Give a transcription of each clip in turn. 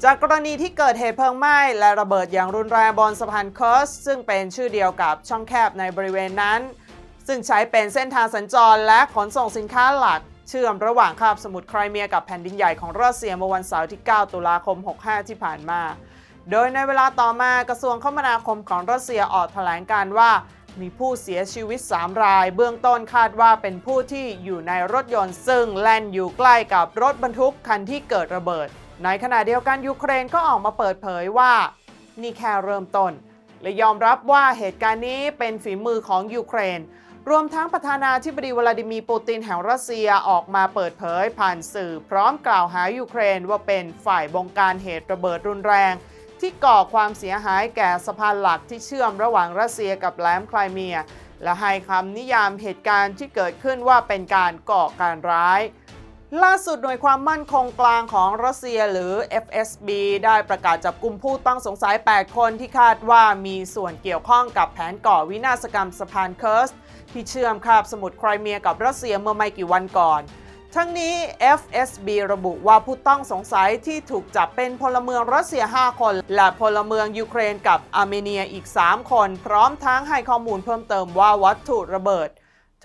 จากกรณีที่เกิดเหตุเพลิงไหม้และระเบิดอย่างรุนแรงบนสะพานเคิร์สซึ่งเป็นชื่อเดียวกับช่องแคบในบริเวณนั้นซึ่งใช้เป็นเส้นทางสัญจรและขนส่งสินค้าหลักเชื่อมระหว่างคาบสมุทรไครเมียกับแผ่นดินใหญ่ของรัสเซียเมื่อวันเสาร์ที่ 9 ตุลาคม 65 ที่ผ่านมาโดยในเวลาต่อมากระทรวงคมนาคมของรัสเซียออกแถลงการว่ามีผู้เสียชีวิต 3 รายเบื้องต้นคาดว่าเป็นผู้ที่อยู่ในรถยนต์ซึ่งแล่นอยู่ใกล้กับรถบรรทุกคันที่เกิดระเบิดในขณะเดียวกันยูเครนก็ออกมาเปิดเผยว่านี่แค่เริ่มต้นและยอมรับว่าเหตุการณ์นี้เป็นฝีมือของยูเครนรวมทั้งประธานาธิบดีวลาดิมีร์ปูตินแห่งรัสเซียออกมาเปิดเผยผ่านสื่อพร้อมกล่าวหายูเครนว่าเป็นฝ่ายบงการเหตุระเบิดรุนแรงที่ก่อความเสียหายแก่สะพานหลักที่เชื่อมระหว่างรัสเซียกับแหลมไครเมียและให้คำนิยามเหตุการณ์ที่เกิดขึ้นว่าเป็นการก่อการร้ายล่าสุดหน่วยความมั่นคงกลางของรัสเซียหรือ FSB ได้ประกาศจับกุมผู้ต้องสงสัย 8 คนที่คาดว่ามีส่วนเกี่ยวข้องกับแผนก่อวินาศกรรมสะพานเคิร์สที่เชื่อมคาบสมุทรไครเมียกับรัสเซียเมื่อไม่กี่วันก่อนทั้งนี้ FSB ระบุว่าผู้ต้องสงสัยที่ถูกจับเป็นพลเมืองรัสเซีย 5 คนและพลเมืองยูเครนกับอาร์เมเนียอีก 3 คนพร้อมทั้งให้ข้อมูลเพิ่มเติมว่าวัตถุระเบิด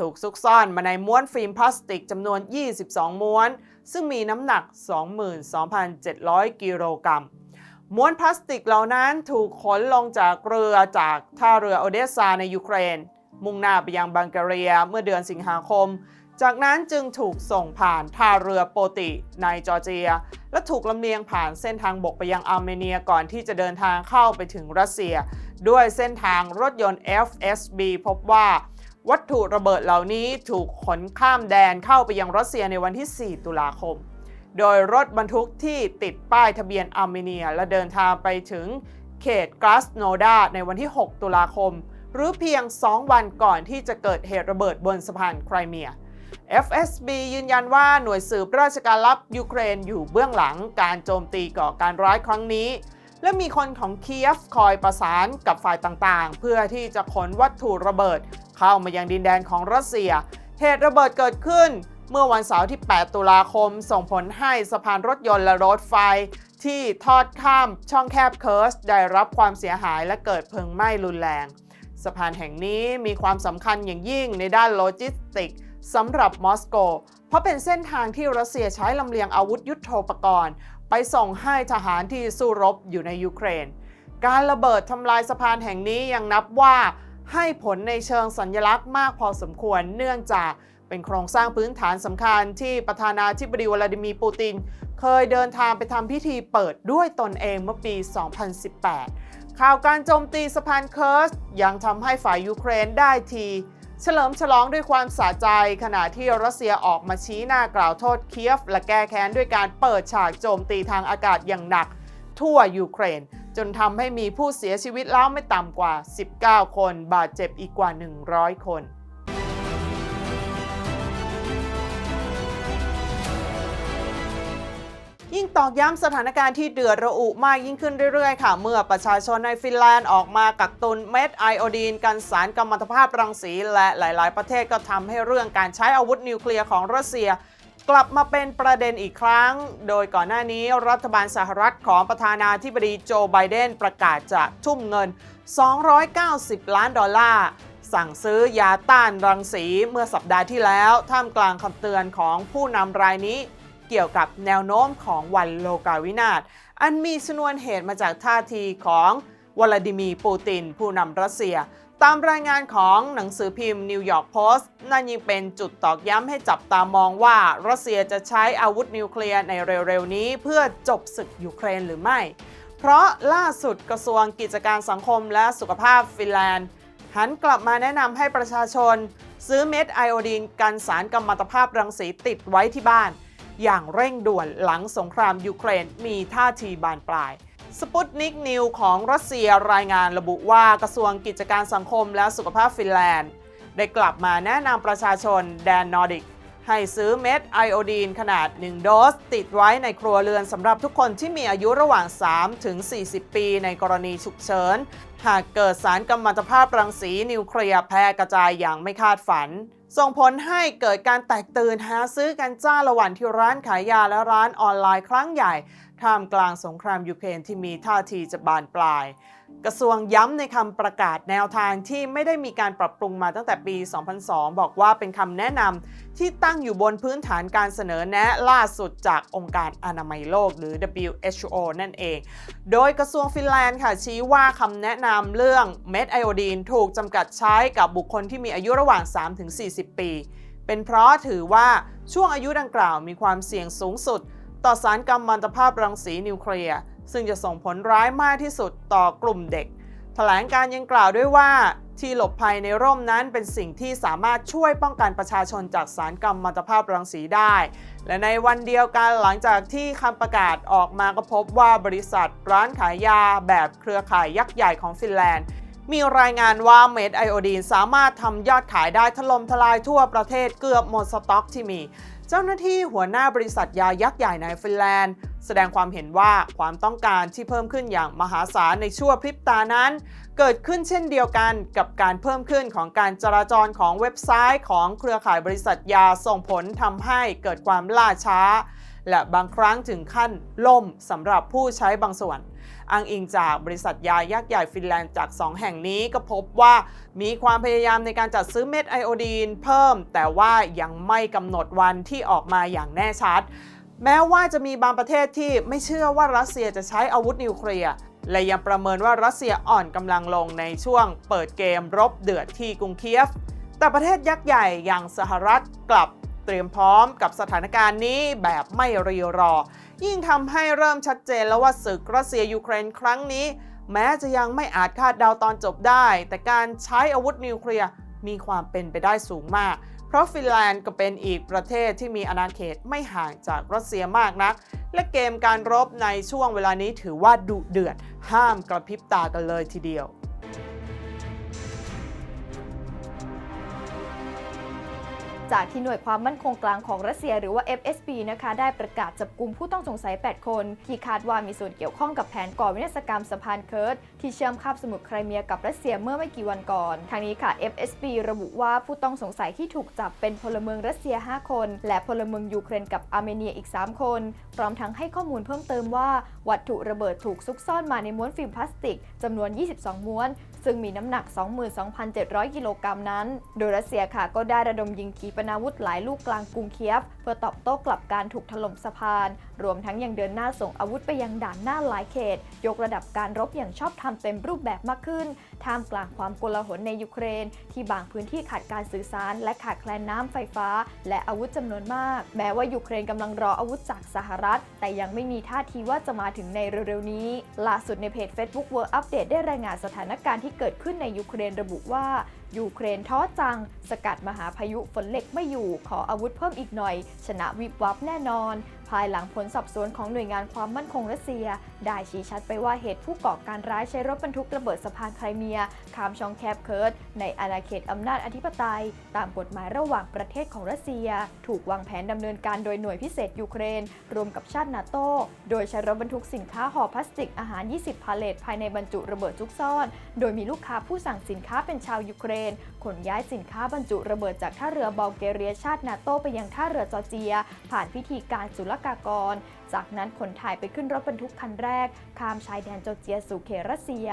ถูกซุกซ่อนมาในม้วนฟิล์มพลาสติกจำนวน 22 ม้วนซึ่งมีน้ำหนัก 22,700 กิโลกรัมม้วนพลาสติกเหล่านั้นถูกขนลงจากเรือจากท่าเรือโอเดสซาในยูเครนมุ่งหน้าไปยังบัลแกเรียเมื่อเดือนสิงหาคมจากนั้นจึงถูกส่งผ่านท่าเรือโปติในจอร์เจียและถูกลำเลียงผ่านเส้นทางบกไปยังอาร์เมเนียก่อนที่จะเดินทางเข้าไปถึงรัสเซียด้วยเส้นทางรถยนต์ FSB พบว่าวัตถุระเบิดเหล่านี้ถูกขนข้ามแดนเข้าไปยังรัสเซียในวันที่ 4 ตุลาคมโดยรถบรรทุกที่ติดป้ายทะเบียนอาร์เมเนียและเดินทางไปถึงเขตกราสโนดาในวันที่ 6 ตุลาคมหรือเพียง 2 วันก่อนที่จะเกิดเหตุระเบิดบนสะพานไครเมีย FSB ยืนยันว่าหน่วยสืบราชการลับยูเครนอยู่เบื้องหลังการโจมตีก่อการร้ายครั้งนี้และมีคนของเคียฟคอยประสานกับฝ่ายต่างๆเพื่อที่จะขนวัตถุระเบิดเข้ามายังดินแดนของรัสเซียเหตุระเบิดเกิดขึ้นเมื่อวันเสาร์ที่ 8 ตุลาคมส่งผลให้สะพานรถยนต์และรถไฟที่ทอดข้ามช่องแคบเคิร์สได้รับความเสียหายและเกิดเพลิงไหม้รุนแรงสะพานแห่งนี้มีความสำคัญอย่างยิ่งในด้านโลจิสติกส์สำหรับมอสโกเพราะเป็นเส้นทางที่รัสเซียใช้ลำเลียงอาวุธยุทโธปกรณ์ไปส่งให้ทหารที่สู้รบอยู่ในยูเครนการระเบิดทำลายสะพานแห่งนี้ยังนับว่าให้ผลในเชิงสัญลักษณ์มากพอสมควรเนื่องจากเป็นโครงสร้างพื้นฐานสำคัญที่ประธานาธิบดีวลาดิมีร์ปูตินเคยเดินทางไปทำพิธีเปิดด้วยตนเองเมื่อปี 2018 ข่าวการโจมตีสะพานเคิร์สยังทำให้ฝ่ายยูเครนได้ทีเฉลิมฉลองด้วยความสะใจขณะที่รัสเซียออกมาชี้หน้ากล่าวโทษเคียฟและแก้แค้นด้วยการเปิดฉากโจมตีทางอากาศอย่างหนักทั่วยูเครนจนทำให้มีผู้เสียชีวิตแล้วไม่ต่ำกว่า 19 คนบาดเจ็บอีกกว่า 100 คนยิ่งตอกย้ำสถานการณ์ที่เดือดระอุมากยิ่งขึ้นเรื่อยๆค่ะเมื่อประชาชนในฟินแลนด์ออกมากักตุนเม็ดไอโอดีนกันสารกัมมันตภาพรังสีและหลายๆประเทศก็ทำให้เรื่องการใช้อาวุธนิวเคลียร์ของรัสเซียกลับมาเป็นประเด็นอีกครั้งโดยก่อนหน้านี้รัฐบาลสหรัฐของประธานาธิบดีโจไบเดนประกาศจะทุ่มเงิน$290 ล้านสั่งซื้อยาต้านรังสีเมื่อสัปดาห์ที่แล้วท่ามกลางคำเตือนของผู้นำรายนี้เกี่ยวกับแนวโน้มของวันโลกาวินาศอันมีชนวนเหตุมาจากท่าทีของวลาดิมีร์ปูตินผู้นำรัสเซียตามรายงานของหนังสือพิมพ์นิวยอร์กโพสต์นั่นยังเป็นจุดตอกย้ำให้จับตามองว่ารัสเซียจะใช้อาวุธนิวเคลียร์ในเร็วๆนี้เพื่อจบศึกยูเครนหรือไม่เพราะล่าสุดกระทรวงกิจการสังคมและสุขภาพฟินแลนด์หันกลับมาแนะนำให้ประชาชนซื้อเม็ดไอโอดีนกันสารกัมมันตภาพรังสีติดไว้ที่บ้านอย่างเร่งด่วนหลังสงครามยูเครนมีท่าทีบานปลายสปุตนิกนิวของรัสเซียรายงานระบุว่ากระทรวงกิจการสังคมและสุขภาพฟินแลนด์ได้กลับมาแนะนำประชาชนแดนนอร์ดิกให้ซื้อเม็ดไอโอดีนขนาด1โดสติดไว้ในครัวเรือนสำหรับทุกคนที่มีอายุระหว่าง 3-40 ปีในกรณีฉุกเฉินหากเกิดสารกัมมันตภาพรังสีนิวเคลียร์แพร่กระจายอย่างไม่คาดฝัน ส่งผลให้เกิดการแตกตื่นหาซื้อกันจ้าระหว่างที่ร้านขายยาและร้านออนไลน์ครั้งใหญ่ท่ามกลางสงครามยูเครนที่มีท่าทีจะบานปลายกระทรวงย้ำในคำประกาศแนวทางที่ไม่ได้มีการปรับปรุงมาตั้งแต่ปี 2002 บอกว่าเป็นคำแนะนำที่ตั้งอยู่บนพื้นฐานการเสนอแนะล่าสุดจากองค์การอนามัยโลกหรือ WHO นั่นเอง โดยกระทรวงฟินแลนด์ค่ะชี้ว่าคำแนะนำเรื่องเม็ดไอโอดีนถูกจำกัดใช้กับบุคคลที่มีอายุระหว่าง 3-40 ปี เป็นเพราะถือว่าช่วงอายุดังกล่าวมีความเสี่ยงสูงสุดต่อสารกัมมันตภาพรังสีนิวเคลียร์ซึ่งจะส่งผลร้ายมากที่สุดต่อกลุ่มเด็กแถลงการยังกล่าวด้วยว่าที่หลบภัยในร่มนั้นเป็นสิ่งที่สามารถช่วยป้องกันประชาชนจากสารกัมมันตภาพรังสีได้และในวันเดียวกันหลังจากที่คำประกาศออกมาก็พบว่าบริษัทร้านขายยาแบบเครือข่ายยักษ์ใหญ่ของฟินแลนด์มีรายงานว่าเม็ดไอโอดีนสามารถทำยอดขายได้ถล่มทลายทั่วประเทศเกือบหมดสต็อกที่มีเจ้าหน้าที่หัวหน้าบริษัทยายักษ์ใหญ่ในฟินแลนด์แสดงความเห็นว่าความต้องการที่เพิ่มขึ้นอย่างมหาศาลในชั่วพริบตานั้นเกิดขึ้นเช่นเดียวกันกับการเพิ่มขึ้นของการจราจรของเว็บไซต์ของเครือข่ายบริษัทยาส่งผลทำให้เกิดความล่าช้าและบางครั้งถึงขั้นล่มสำหรับผู้ใช้บางส่วนอ้างอิงจากบริษัทยายักษ์ใหญ่ฟินแลนด์จาก2แห่งนี้ก็พบว่ามีความพยายามในการจัดซื้อเม็ดไอโอดีนเพิ่มแต่ว่ายังไม่กำหนดวันที่ออกมาอย่างแน่ชัดแม้ว่าจะมีบางประเทศที่ไม่เชื่อว่ารัสเซียจะใช้อาวุธนิวเคลียร์และยังประเมินว่ารัสเซียอ่อนกำลังลงในช่วงเปิดเกมรบเดือดที่กรุงเคียฟแต่ประเทศยักษ์ใหญ่อย่างสหรัฐกลับเตรียมพร้อมกับสถานการณ์นี้แบบไม่รีรอยิ่งทำให้เริ่มชัดเจนแล้วว่าศึกรัสเซียยูเครนครั้งนี้แม้จะยังไม่อาจคาดเดาตอนจบได้แต่การใช้อาวุธนิวเคลียร์มีความเป็นไปได้สูงมากเพราะฟินแลนด์ก็เป็นอีกประเทศที่มีอาณาเขตไม่ห่างจากรัสเซียมากนักและเกมการรบในช่วงเวลานี้ถือว่าดุเดือดห้ามกระพริบตากันเลยทีเดียว จากที่หน่วยความมั่นคงกลางของรัสเซียหรือว่า FSB นะคะได้ประกาศจับกุมผู้ต้องสงสัย 8 คนที่คาดว่ามีส่วนเกี่ยวข้องกับแผนก่อวินาศกรรมสะพานเคิร์ดที่เชื่อมคาบสมุทรไครเมียกับรัสเซียเมื่อไม่กี่วันก่อนทางนี้ค่ะ FSB ระบุว่าผู้ต้องสงสัยที่ถูกจับเป็นพลเมืองรัสเซีย 5 คนและพลเมืองยูเครนกับอาร์เมเนียอีก 3 คนพร้อมทั้งให้ข้อมูลเพิ่มเติมว่าวัตถุระเบิดถูกซุกซ่อนมาในม้วนฟิล์มพลาสติกจำนวน 22 ม้วนซึ่งมีน้ำหนัก 22,700 กิโลกรัมนั้นโดยรัสเซียค่ะก็ได้ระดมยิงขีปนาวุธหลายลูกกลางกรุงเคียฟเพื่อตอบโต้กลับการถูกถล่มสะพานรวมทั้งยังเดินหน้าส่งอาวุธไปยังด่านหน้าหลายเขตยกระดับการรบอย่างชอบธรรมเต็มรูปแบบมากขึ้นท่ามกลางความโกลาหลในยูเครนที่บางพื้นที่ขาดการสื่อสารและขาดแคลนน้ำไฟฟ้าและอาวุธจำนวนมากแม้ว่ายูเครนกำลังรออาวุธจากสหรัฐแต่ยังไม่มีท่าทีว่าจะมาถึงในเร็วๆนี้ล่าสุดในเพจ Facebook World Update ได้รายงานสถานการณ์ที่เกิดขึ้นในยูเครนระบุว่ายูเครนท้อจังสกัดมหาพายุฝนเหล็กไม่อยู่ขออาวุธเพิ่มอีกหน่อยชนะวิบวับแน่นอนภายหลังผลสอบสวนของหน่วยงานความมั่นคงรัสเซียได้ชี้ชัดไปว่าเหตุผู้ก่อการร้ายใช้รถบรรทุกระเบิดสะพานไครเมียข้ามช่องแคบเคิร์ดในอาณาเขตอำนาจอธิปไตยตามกฎหมายระหว่างประเทศของรัสเซียถูกวางแผนดำเนินการโดยหน่วยพิเศษยูเครนรวมกับชาตินาโตโดยใช้รถบรรทุกสินค้าห่อพลาสติกอาหาร 20 พาเลทภายในบรรจุระเบิดซุกซ่อนโดยมีลูกค้าผู้สั่งสินค้าเป็นชาวยูเครนขนย้ายสินค้าบรรจุระเบิดจากท่าเรือบัลแกเรียชาตินาโตไปยังท่าเรือจอร์เจียผ่านพิธีการศุลกากรจากนั้นขนถ่ายไปขึ้นรถบรรทุกคันแรกข้ามชายแดนจอร์เจียสู่เขตรัสเซีย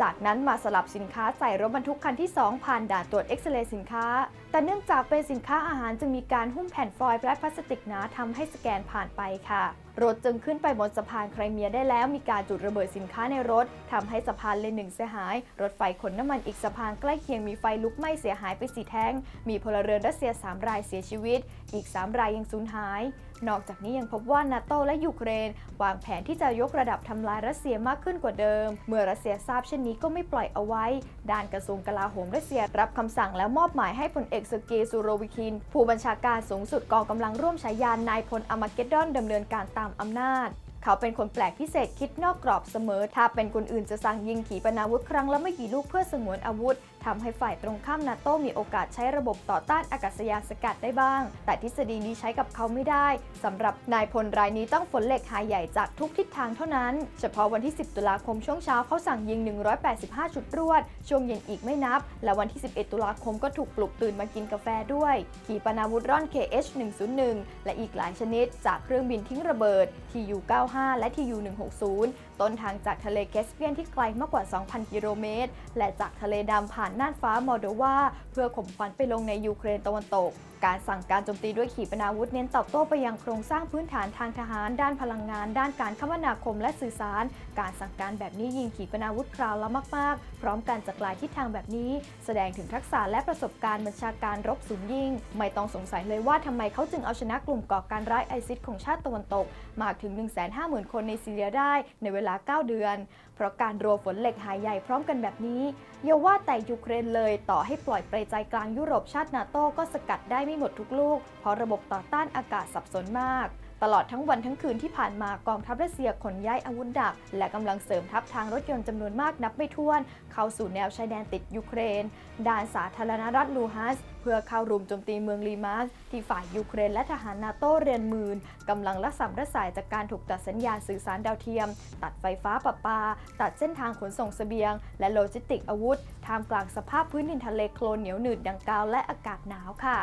จากนั้นมาสลับสินค้าใส่รถบรรทุกคันที่ 2 ผ่านด่านตรวจเอ็กซเรย์สินค้าแต่เนื่องจากเป็นสินค้าอาหารจึงมีการหุ้มแผ่นฟอยล์และพลาสติกหนาทำให้สแกนผ่านไปค่ะรถจึงขึ้นไปบนสะพานไครเมียได้แล้วมีการจุดระเบิดสินค้าในรถทำให้สะพานเลนหนึ่งเสียหายรถไฟขนน้ำมันอีกสะพานใกล้เคียงมีไฟลุกไหม้เสียหายไป4 แท่งมีพลเรือนรัสเซีย3 รายเสียชีวิตอีก3 รายยังสูญหายนอกจากนี้ยังพบว่านาโตและยูเครนวางแผนที่จะยกระดับทำลายรัสเซียมากขึ้นกว่าเดิมเมื่อรัสเซียทราบเช่นนี้ก็ไม่ปล่อยเอาไว้ด้านกระทรวงกลาโหมรัสเซียรับคำสั่งแล้วมอบหมายให้พลเอกเซอร์เกย์ ซูโรวิคินผู้บัญชาการสูงสุดกองกำลังร่วมฉายานายพลอาร์มาเกดดอนดำเนินการตามอำนาจ เขาเป็นคนแปลกพิเศษคิดนอกกรอบเสมอถ้าเป็นคนอื่นจะสั่งยิงขีปนาวุธครั้งละไม่กี่ลูกเพื่อสงวนอาวุธทำให้ฝ่ายตรงข้ามนาโต้มีโอกาสใช้ระบบต่อต้านอากาศยานสกัดได้บ้างแต่ทฤษฎีนี้ใช้กับเขาไม่ได้สำหรับนายพลรายนี้ต้องฝนเหล็กหายใหญ่จากทุกทิศทางเท่านั้นเฉพาะวันที่10ตุลาคมช่วงเช้าเขาสั่งยิง185จุดรวดช่วงเย็นอีกไม่นับและวันที่11ตุลาคมก็ถูกปลุกตื่นมากินกาแฟด้วยขีปนาวุธร่อน KH-101 และอีกหลายชนิดจากเครื่องบินทิ้งระเบิด TU-95 และ TU-160 ต้นทางจากทะเลแคสเปียนที่ไกลมากกว่า 2,000 กิโลเมตรและจากทะเลดำผ่านน่านฟ้ามอลโดวาเพื่อข่มขวัญไปลงในยูเครนตะวันตกการสั่งการโจมตีด้วยขีปนาวุธเน้นตอบโต้ไปยังโครงสร้างพื้นฐานทางทหารด้านพลังงานด้านการคมนาคมและสื่อสารการสั่งการแบบนี้ยิงขีปนาวุธคราวละมากๆพร้อมกันจากหลายทิศทางแบบนี้แสดงถึงทักษะและประสบการณ์บัญชาการรบสูงยิ่งไม่ต้องสงสัยเลยว่าทำไมเขาจึงเอาชนะกลุ่มก่อการร้ายไอซิสของชาติตะวันตกมากถึง 150,000 คนในซีเรียได้ในเวลา9 เดือนเพราะการรัวฝนเหล็กหายใหญ่พร้อมกันแบบนี้อย่าว่าแต่ยูเครนเลยต่อให้ปล่อยไปใจกลางยุโรปชาตินาโต้ก็สกัดได้ไม่หมดทุกลูกเพราะระบบต่อต้านอากาศสับสนมากตลอดทั้งวันทั้งคืนที่ผ่านมากองทัพรัสเซียขนย้ายอาวุธหนักและกำลังเสริมทัพทางรถยนต์จำนวนมากนับไม่ถ้วนเข้าสู่แนวชายแดนติดยูเครนด้านสาธารณรัฐลูฮันส์เพื่อเข้ารุมโจมตีเมืองลีมาสที่ฝ่ายยูเครนและทหารนาโต้เรียนหมื่นกำลังระสำระสายจากการถูกตัดสัญญาณสื่อสารดาวเทียมตัดไฟฟ้าประปาตัดเส้นทางขนส่งเสบียงและโลจิสติกอาวุธท่ามกลางสภาพพื้นดินทะเลโคลนเหนียวหนืดดังกล่าวและอากาศหนาวค่ะ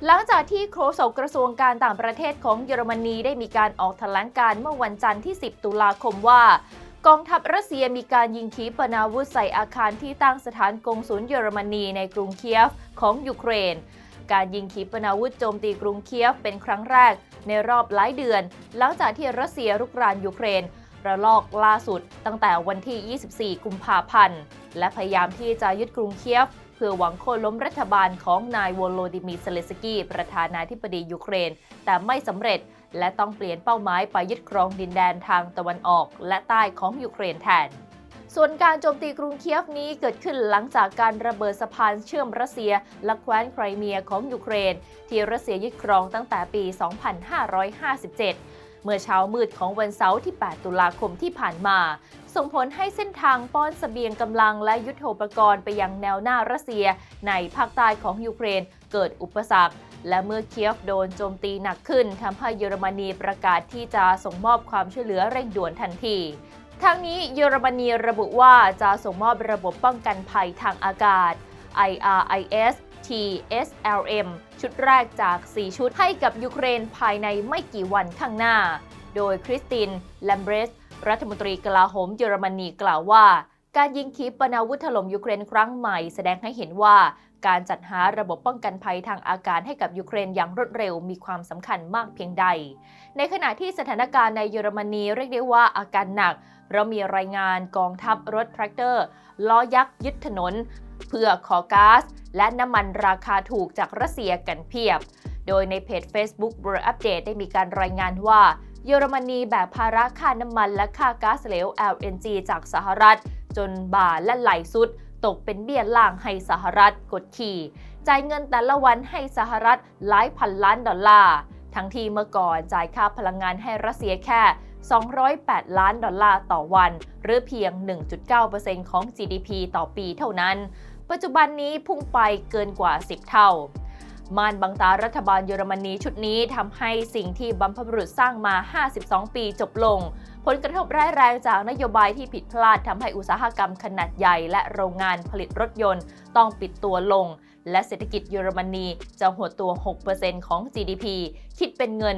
หลังจากที่โฆษกกระทรวงการต่างประเทศของเยอรมนีได้มีการออกแถลงการเมื่อวันจันทร์ที่ 10 ตุลาคมว่ากองทัพรัสเซียมีการยิงขีปนาวุธใส่อาคารที่ตั้งสถานกงสุลเยอรมนีในกรุงเคียฟของยูเครนการยิงขีปนาวุธโจมตีกรุงเคียฟเป็นครั้งแรกในรอบหลายเดือนหลังจากที่รัสเซียรุกรานยูเครนระลอกล่าสุดตั้งแต่วันที่ 24 กุมภาพันธ์และพยายามที่จะยึดกรุงเคียฟเพื่อหวังโค่นล้มรัฐบาลของนายวโลดิมีร์ เซเลนสกี้ประธานาธิบดียูเครนแต่ไม่สำเร็จและต้องเปลี่ยนเป้าหมายไปยึดครองดินแดนทางตะวันออกและใต้ของยูเครนแทนส่วนการโจมตีกรุงเคียฟนี้เกิดขึ้นหลังจากการระเบิดสะพานเชื่อมรัสเซียและแคว้นไครเมียของยูเครนที่รัสเซียยึดครองตั้งแต่ปี 2557 เมื่อเช้ามืดของวันเสาร์ที่ 8 ตุลาคมที่ผ่านมาส่งผลให้เส้นทางป้อนเสบียงกำลังและยุทโธปกรณ์ไปยังแนวหน้ารัสเซียในภาคใต้ของยูเครนเกิดอุปสรรคและเมื่อเคียฟโดนโจมตีหนักขึ้นทำให้เยอรมนีประกาศที่จะส่งมอบความช่วยเหลือเร่งด่วนทันทีทั้งนี้เยอรมนีระบุว่าจะส่งมอบระบบป้องกันภัยทางอากาศ IRIS TSLM ชุดแรกจาก 4 ชุดให้กับยูเครนภายในไม่กี่วันข้างหน้าโดยคริสติน แลมเบรสรัฐมนตรีกลาโหมเยอรมนีกล่าวว่าการยิงขีปนาวุธถล่มยูเครนครั้งใหม่แสดงให้เห็นว่าการจัดหาระบบป้องกันภัยทางอากาศให้กับยูเครนอย่างรวดเร็วมีความสำคัญมากเพียงใดในขณะที่สถานการณ์ในเยอรมนีเรียกได้ว่าอาการหนักเพราะมีรายงานกองทัพรถแทรกเตอร์ล้อยักษ์ยึดถนนเพื่อขอก๊าซและน้ำมันราคาถูกจากรัสเซียกันเพียบโดยในเพจ Facebook World Update ได้มีการรายงานว่าเยอรมนีแบกภาระค่าน้ำมันและค่าก๊าซเหลว LNG จากสหรัฐจนบ่าและไหล่สุดตกเป็นเบี้ยล่างให้สหรัฐกดขี่จ่ายเงินแต่ละวันให้สหรัฐหลายพันล้านดอลลาร์ทั้งที่เมื่อก่อนจ่ายค่าพลังงานให้รัสเซียแค่208 ล้านดอลลาร์ต่อวันหรือเพียง 1.9% ของ GDP ต่อปีเท่านั้นปัจจุบันนี้พุ่งไปเกินกว่า10 เท่ามารบังตารัฐบาลเยอรมนีชุดนี้ทำให้สิ่งที่บรรพบุรุษสร้างมา52 ปีจบลงผลกระทบร้ายแรงจากนโยบายที่ผิดพลาดทำให้อุตสาหกรรมขนาดใหญ่และโรงงานผลิตรถยนต์ต้องปิดตัวลงและเศรษฐกิจเยอรมนีจะหดตัว 6% ของ GDP คิดเป็นเงิน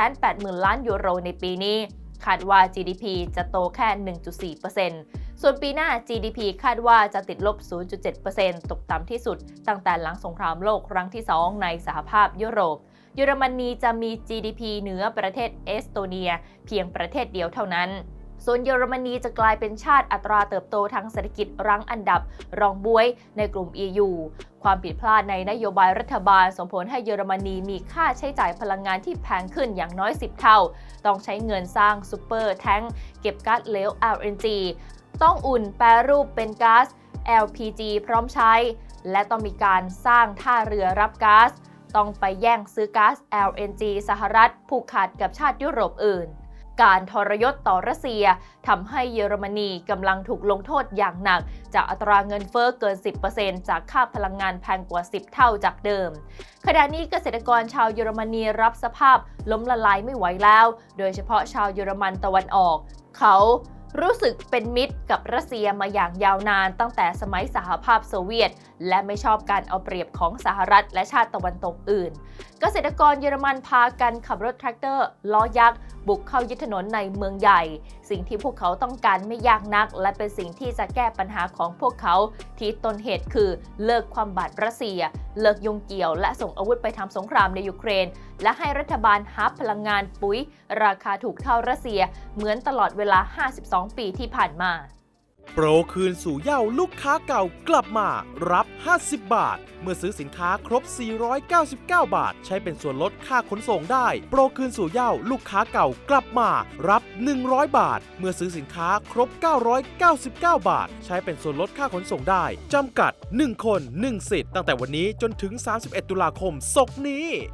180,000 ล้านยูโรในปีนี้คาดว่า GDP จะโตแค่ 1.4%ส่วนปีหน้า GDP คาดว่าจะติดลบ 0.7% ตกต่ำที่สุดตั้งแต่หลังสงครามโลกครั้งที่ 2 ในสหภาพยุโรปเยอรมนีจะมี GDP เหนือประเทศเอสโตเนียเพียงประเทศเดียวเท่านั้นส่วนเยอรมนีจะกลายเป็นชาติอัตราเติบโตทางเศรษฐกิจรั้งอันดับรองบ๊วยในกลุ่ม EU ความผิดพลาดในนโยบายรัฐบาลส่งผลให้เยอรมนีมีค่าใช้จ่ายพลังงานที่แพงขึ้นอย่างน้อย 10 เท่าต้องใช้เงินสร้างซูเปอร์แทงค์เก็บก๊าซเหลว LNG ต้องอุ่นแปรรูปเป็นก๊าซ LPG พร้อมใช้ และต้องมีการสร้างท่าเรือรับก๊าซต้องไปแย่งซื้อก๊าซ LNG สหรัฐผูกขาดกับชาติยุโรปอื่นการทรยศต่อรัสเซียทำให้เยอรมนีกำลังถูกลงโทษอย่างหนักจากอัตราเงินเฟ้อเกิน 10% จากค่าพลังงานแพงกว่า 10 เท่าจากเดิมขณะนี้เกษตรกรชาวเยอรมนีรับสภาพล้มละลายไม่ไหวแล้วโดยเฉพาะชาวเยอรมันตะวันออกเขารู้สึกเป็นมิตรกับรัสเซียมาอย่างยาวนานตั้งแต่สมัยสหภาพโซเวียตและไม่ชอบการเอาเปรียบของสหรัฐและชาติตะวันตกอื่นเกษตรกรเยอรมันพากันขับรถแทรกเตอร์ล้อยักษ์บุกเข้ายึดถนนในเมืองใหญ่สิ่งที่พวกเขาต้องการไม่ยากนักและเป็นสิ่งที่จะแก้ปัญหาของพวกเขาที่ต้นเหตุคือเลิกความบาดรัสเซียเลิกยุ่งเกี่ยวและส่งอาวุธไปทำสงครามในยูเครนและให้รัฐบาลฮับพลังงานปุ๋ยราคาถูกเท่ารัสเซียเหมือนตลอดเวลา52 ปีที่ผ่านมาโปรคืนสู่เหย้าลูกค้าเก่ากลับมารับ50 บาทเมื่อซื้อสินค้าครบ499 บาทใช้เป็นส่วนลดค่าขนส่งได้โปรคืนสู่เหย้าลูกค้าเก่ากลับมารับ100 บาทเมื่อซื้อสินค้าครบ999 บาทใช้เป็นส่วนลดค่าขนส่งได้จำกัด1 คน 1 สิทธิ์ตั้งแต่วันนี้จนถึง31 ตุลาคมศกนี้